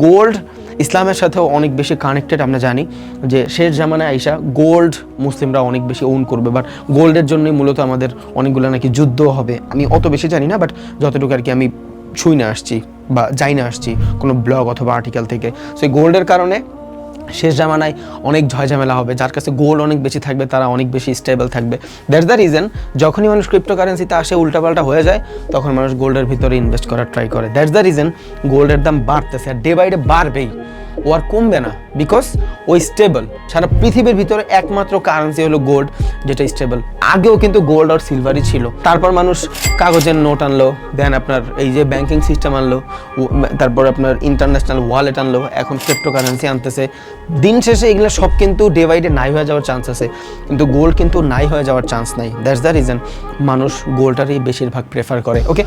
Gold ইসলামের সাথেও অনেক বেশি কানেক্টেড। আমরা জানি যে শেষ জামানায় আইসা গোল্ড মুসলিমরা অনেক বেশি ওন করবে, বাট গোল্ডের জন্যই মূলত আমাদের অনেকগুলো নাকি যুদ্ধ হবে। আমি অত বেশি জানি না, বাট যতটুকু আর কি আমি শুই না আসছি বা যাই না আসছি কোনো ব্লগ অথবা আর্টিকেল থেকে। সো এই গোল্ডের কারণে শেষ জামানায় অনেক ঝামেলা হবে। যার কাছে গোল্ড অনেক বেশি থাকবে তারা অনেক বেশি স্টেবল থাকবে। দ্যাটস দ্য রিজন যখনই মানুষ ক্রিপ্টোকারেন্সিতে আসে উল্টাপাল্টা হয়ে যায় তখন মানুষ গোল্ডের ভিতরে ইনভেস্ট করার ট্রাই করে। দ্যাটস দ্য রিজন গোল্ডের দাম বাড়তেছে, আর ডে বাই ডে বাড়বেই, ও আর কমবে না, বিকজ ওই স্টেবল। সারা পৃথিবীর ভিতরে একমাত্র কারেন্সি হলো গোল্ড যেটা স্টেবল। আগেও কিন্তু গোল্ড আর সিলভারই ছিল, তারপর মানুষ কাগজের নোট আনলো, দেন আপনার এই যে ব্যাংকিং সিস্টেম আনলো, তারপর আপনার ইন্টারন্যাশনাল ওয়ালেট আনলো, এখন ক্রিপ্টোকারেন্সি আনতেছে। দিন শেষে এগুলো সব কিন্তু ডে বাই ডে নাই হয়ে যাওয়ার চান্স আছে, কিন্তু গোল্ড কিন্তু নাই হয়ে যাওয়ার চান্স নাই। দ্যাটস দ্য রিজন মানুষ গোল্ডটারই বেশিরভাগ প্রেফার করে। ওকে।